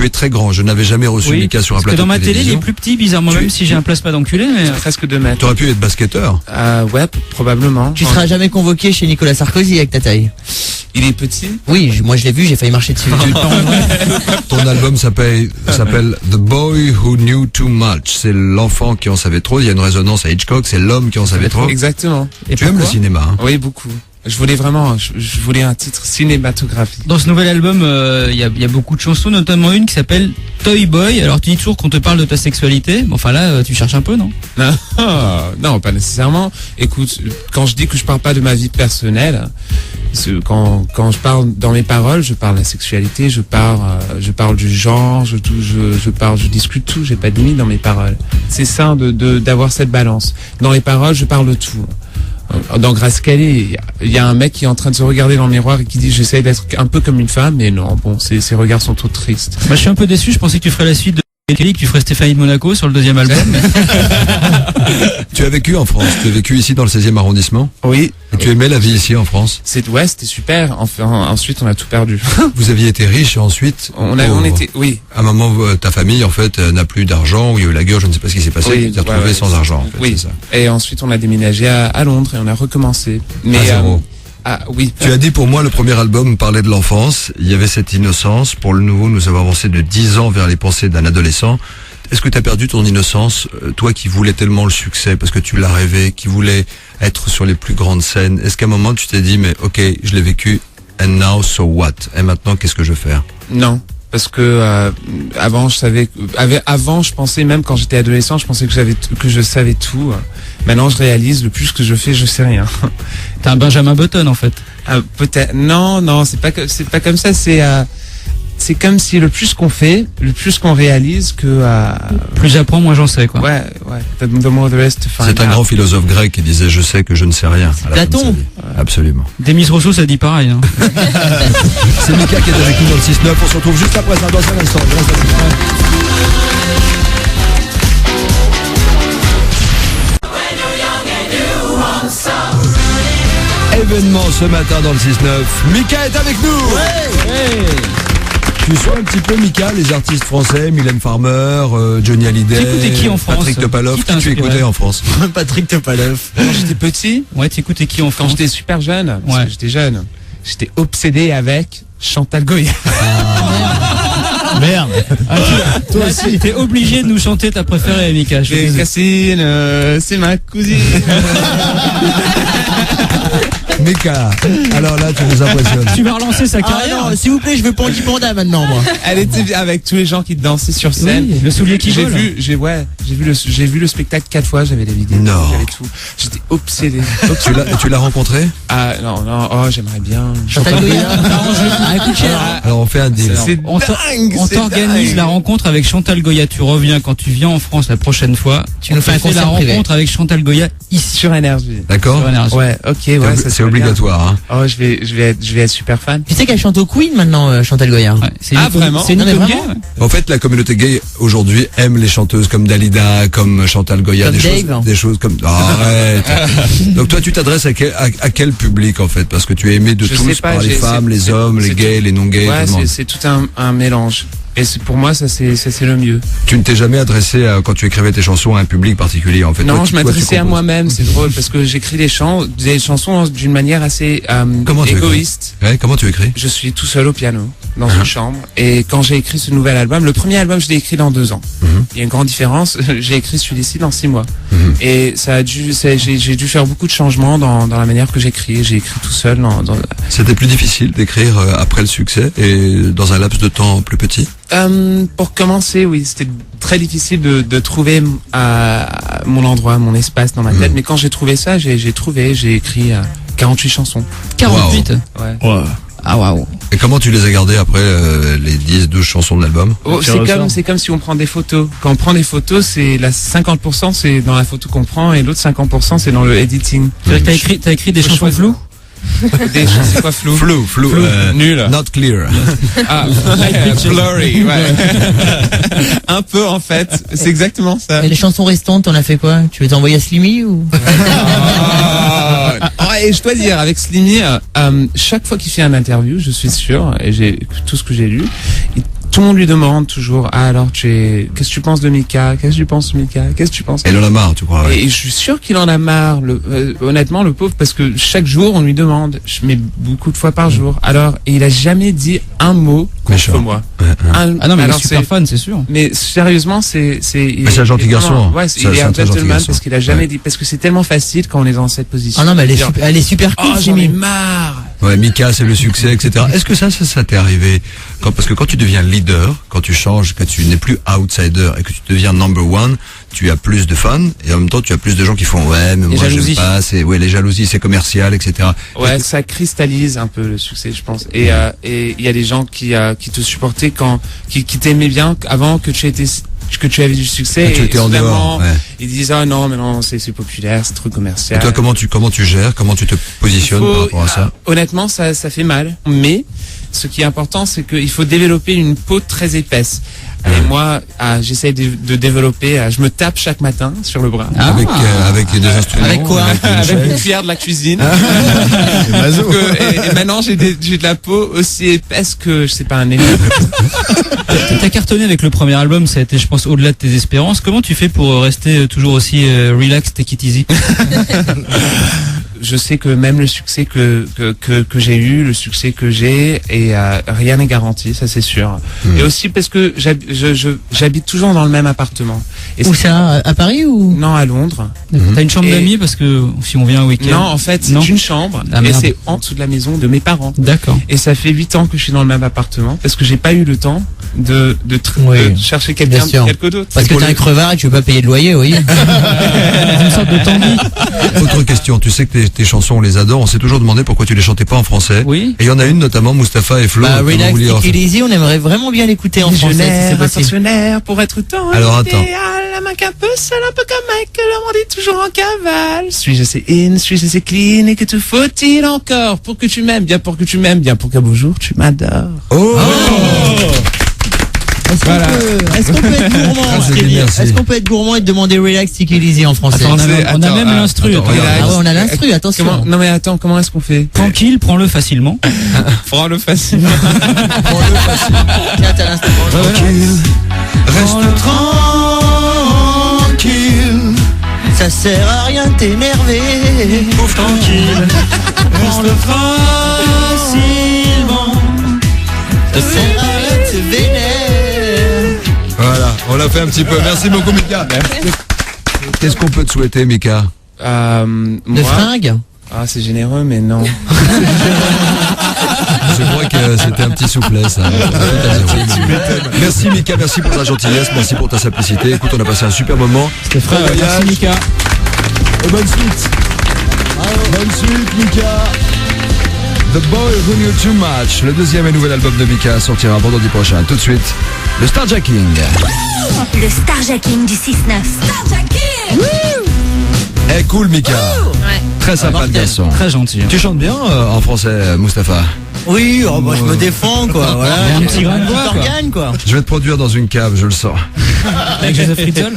tu es très grand. Je n'avais jamais reçu Mika sur un plateau de télévision. Parce que dans ma télé, il est plus petit, bizarrement, même si j'ai un plasma d'enculé. Mais... presque 2 mètres. T'aurais pu être basketteur. Ouais, probablement. Tu seras jamais convoqué chez Nicolas Sarkozy avec ta taille. Il est petit? Oui, moi je l'ai vu, j'ai failli marcher dessus. Ton album s'appelle The Boy Who Knew Too Much. C'est l'enfant qui en savait trop. Il y a une résonance à Hitchcock. C'est l'homme qui en savait trop. Exactement. Et tu aimes le cinéma, hein? Oui, beaucoup. Je voulais un titre cinématographique. Dans ce nouvel album, il y a beaucoup de chansons, notamment une qui s'appelle Toy Boy. Alors tu dis toujours qu'on te parle de ta sexualité, mais enfin là, tu cherches un peu, non? Non, pas nécessairement. Écoute, quand je dis que je parle pas de ma vie personnelle, quand je parle dans mes paroles, je parle de la sexualité, je parle du genre, je discute tout. J'ai pas de limite dans mes paroles. C'est ça d'avoir cette balance. Dans les paroles, je parle de tout. Dans Grace Kelly, il y a un mec qui est en train de se regarder dans le miroir et qui dit j'essaie d'être un peu comme une femme, mais non, bon, ses regards sont trop tristes. Je suis un peu déçu, je pensais que tu ferais la suite de Kelly, que tu ferais Stéphanie de Monaco sur le deuxième album. Tu as vécu en France, tu as vécu ici dans le 16e arrondissement? Oui. Et tu aimais la vie ici en France? C'était super. Enfin, ensuite, on a tout perdu. Vous aviez été riche et ensuite? On était, oui. À un moment, ta famille, en fait, n'a plus d'argent, ou il y a eu la guerre, je ne sais pas ce qui s'est passé, tu t'es retrouvé sans argent, en fait. Oui. C'est ça. Et ensuite, on a déménagé à Londres et on a recommencé. Mais, à zéro. Oui. Tu as dit pour moi, le premier album parlait de l'enfance. Il y avait cette innocence. Pour le nouveau, nous avons avancé de 10 ans vers les pensées d'un adolescent. Est-ce que tu as perdu ton innocence, toi qui voulais tellement le succès, parce que tu l'as rêvé, qui voulais être sur les plus grandes scènes? Est-ce qu'à un moment tu t'es dit, mais ok, je l'ai vécu, and now so what? Et maintenant, qu'est-ce que je veux faire? Non. Parce que avant je pensais, même quand j'étais adolescent, je pensais que je savais tout. Maintenant je réalise, le plus que je fais, je sais rien. T'es un Benjamin Button en fait. Peut-être. Non, c'est pas comme ça. C'est comme si le plus qu'on fait, le plus qu'on réalise que... Plus j'apprends, moins j'en sais, quoi. Ouais. The more the rest to find out. C'est un grand philosophe grec qui disait « Je sais que je ne sais rien ». Platon. Absolument. Demis Rousseau, ça dit pareil. Hein. C'est Mika qui est avec nous dans le 6-9. On se retrouve juste après ça, dans un instant. Événement ce matin dans le 6-9. Mika est avec nous. Ouais. Tu sois un petit peu, Mika, les artistes français, Mylène Farmer, Johnny Hallyday, tu écoutais qui en France? Patrick Topalov, qui tu écoutais en France? Patrick Topalov. Quand j'étais petit, ouais, tu écoutais qui en France? Quand j'étais super jeune, parce que j'étais jeune, j'étais obsédé avec Chantal Goya. Merde. Toi aussi, t'es obligé de nous chanter ta préférée, Mika. Cassine, c'est ma cousine. Mika, alors là, tu nous impressionnes. Tu vas relancer sa carrière. Non, s'il vous plaît, je veux Pandi Panda maintenant, moi. Elle était avec tous les gens qui dansaient sur scène. Oui, le soulier qui vole. J'ai vu le spectacle 4 fois, j'avais les vidéos. Non. J'avais tout. J'étais obsédé. Tu l'as rencontré? Ah, non, j'aimerais bien. Chantal Goya. Alors, on fait un deal. C'est On t'organise la rencontre avec Chantal Goya. Tu reviens quand tu viens en France la prochaine fois. Tu nous fais un la concert privé. rencontre avec Chantal Goya ici. Sur Énergie. D'accord? Ouais, ok, ouais. C'est obligatoire, hein. Oh, je vais être super fan. Tu sais qu'elle chante au Queen maintenant, Chantal Goya. Ouais, vraiment? C'est une Non, mais icône vraiment gay, ouais. En fait, la communauté gay aujourd'hui aime les chanteuses comme Dalida, comme Chantal Goya, Comme des choses comme. Arrête. Donc toi, tu t'adresses à quel public en fait? Parce que tu es aimé de Je tous, sais pas, par les femmes, les hommes, les gays, les non gays. Ouais, tout le monde. c'est tout un mélange. Et pour moi, ça c'est le mieux. Tu ne t'es jamais adressé quand tu écrivais tes chansons à un public particulier en fait. Non, toi, je m'adressais à moi-même. C'est drôle parce que j'écris des chansons d'une manière assez égoïste. Ouais, comment tu écris? Je suis tout seul au piano dans une chambre et quand j'ai écrit ce nouvel album, le premier album je l'ai écrit dans 2 ans. Il y a une grande différence. J'ai écrit celui-ci dans 6 mois et j'ai dû faire beaucoup de changements dans la manière que j'écris. J'ai écrit tout seul. C'était plus difficile d'écrire après le succès et dans un laps de temps plus petit? Pour commencer, oui, c'était très difficile de trouver mon endroit, mon espace dans ma tête. Mais quand j'ai trouvé ça, j'ai écrit 48 chansons. 48. Ouais. Ah waouh. Et comment tu les as gardées après les 10-12 chansons de l'album? C'est comme si on prend des photos. Quand on prend des photos, c'est 50% c'est dans la photo qu'on prend et l'autre 50% c'est dans le editing. T'as écrit des chansons floues? C'est quoi flou? Flou. Nul. Not clear. Blurry, ouais. Un peu en fait, c'est exactement ça. Et les chansons restantes, on a fait quoi? Tu les as envoyées à Slimy ou? Et je dois dire, avec Slimy, chaque fois qu'il fait un interview, je suis sûr, et j'ai tout ce que j'ai lu, tout le monde lui demande toujours, alors qu'est-ce que tu penses de Mika? Qu'est-ce que tu penses de Mika? Qu'est-ce que tu penses? Et il en a marre, tu crois, ouais. Et je suis sûr qu'il en a marre, honnêtement, le pauvre, parce que chaque jour, on lui demande, mais beaucoup de fois par jour. Alors, et il a jamais dit un mot contre Méchant. moi. Ouais, ouais. Ah non, mais il est alors super fan, c'est sûr. mais sérieusement, Mais c'est un gentil garçon. Ouais, C'est il est un un très gentil gentleman garçon. parce qu'il a jamais Ouais. dit, parce que c'est tellement facile quand on est dans cette position. Ah non, mais de dire, elle est super cool, oh, j'en ai Jimmy. marre. Ouais, Mika, c'est le succès, etc. Est-ce que ça t'est arrivé parce que quand tu deviens leader, quand tu changes, que tu n'es plus outsider et que tu deviens number one, tu as plus de fans et en même temps tu as plus de gens qui font ouais, mais Les moi j'aime jalousies. pas, les jalousies, c'est commercial, etc. Ouais, ça cristallise un peu le succès, je pense. Et il y a des gens qui te supportaient qui t'aimaient bien avant que tu avais du succès. Que tu et étais en soudainement, dehors, ouais. ils disent ah non, mais non, c'est populaire, c'est trop commercial. Et toi, comment tu gères, comment tu te positionnes par rapport à ça? Honnêtement, ça fait mal. Mais ce qui est important, c'est qu'il faut développer une peau très épaisse. Et moi, j'essaie de développer. Je me tape chaque matin sur le bras. Avec des instruments. Avec quoi? Avec une cuillère de la cuisine. Et maintenant, j'ai de la peau aussi épaisse que, je sais pas, un éléphant. T'as cartonné avec le premier album, ça a été, je pense, au-delà de tes espérances. Comment tu fais pour rester toujours aussi relax, take it easy? Je sais que même le succès que j'ai eu, le succès que j'ai, et rien n'est garanti, ça c'est sûr. Et aussi parce que j'habite toujours dans le même appartement. Et Où c'est- ça? À Paris ou? Non, à Londres. T'as une chambre Et- d'amis parce que si on vient un week-end. Non, en fait, Non. c'est une chambre Ah, et merde. c'est en dessous de la maison de mes parents. D'accord. Et ça fait 8 ans que je suis dans le même appartement parce que j'ai pas eu le temps de Oui, de chercher bien quelqu'un sûr. d'autre. Parce que t'es un crevard et que tu veux pas payer de loyer, oui. Une sorte de Tanguy. Autre question, tu sais que tes chansons, on les adore, on s'est toujours demandé pourquoi tu les chantais pas en français. Oui. Et il y en a une notamment, Mustapha et Flo. Bah, que vous Relax, vouliez en Take faire. It Easy, on aimerait vraiment bien l'écouter en Je français, si n'ai c'est un possible. pensionnaire pour être dans Alors, attends. l'idéal, la main qu'un peu seul, un peu comme Mike, que le monde est toujours en cavale. Suis-je assez in, suis-je assez clean, et que te faut-il encore pour que tu m'aimes, bien pour que tu m'aimes, bien pour qu'un beau jour tu m'adores. Oh, Est-ce qu'on peut être gourmand, Ah, c'est Thierry? bien, merci. Est-ce qu'on peut être gourmand et te demander Relax, Take It Easy en français? Attends, on a même Attends, l'instru. attends, attends. regarde. Ah ouais, on a l'instru, attention. Non mais attends, comment est-ce qu'on fait? Tranquille, prends-le facilement. Prends-le facilement. Tiens, t'as l'instru. reste tranquille. Ça sert à rien de t'énerver. Tranquille. Prends-le facilement. Ça sert à rien de se vénérer. Voilà, on l'a fait un petit peu. Merci beaucoup, Mika. Qu'est-ce qu'on peut te souhaiter, Mika? De Moi, fringues? ah c'est généreux mais non. Je crois que c'était un petit soufflet, ça. Merci, Mika. Merci pour ta gentillesse. Merci pour ta simplicité. Écoute, on a passé un super moment. C'était frère. Bon voyage. Merci Mika. Et bonne suite. Bonne suite, Mika. The Boy Who Knew Too Much. Le deuxième et nouvel album de Mika sortira vendredi prochain. Tout de suite, le Starjacking. Le Starjacking du 6-9. Eh, cool, Mika. Très sympa le garçon. Très gentil. Tu chantes bien en français, Mustapha? Oui, oh, bah, je me défends, quoi. Voilà. Il y a un petit grain de voix, quoi. organe, quoi. Je vais te produire dans une cave, je le sens. Avec Joseph Fritzl.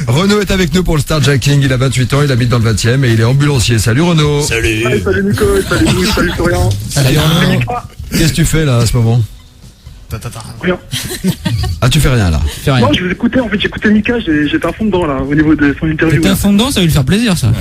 Renaud est avec nous pour le Starjacking. Il a 28 ans, il habite dans le 20e et il est ambulancier. Salut Renaud. Salut Nico, salut vous, salut Florian. Salut Renaud. Qu'est-ce que tu fais là à ce moment? Rien. Ah, tu fais rien là. Fais rien. Non, je vous écoutais, en fait j'écoutais Mika, j'étais à fond dedans là, au niveau de son interview. T'es à fond dedans, ça va lui faire plaisir ça.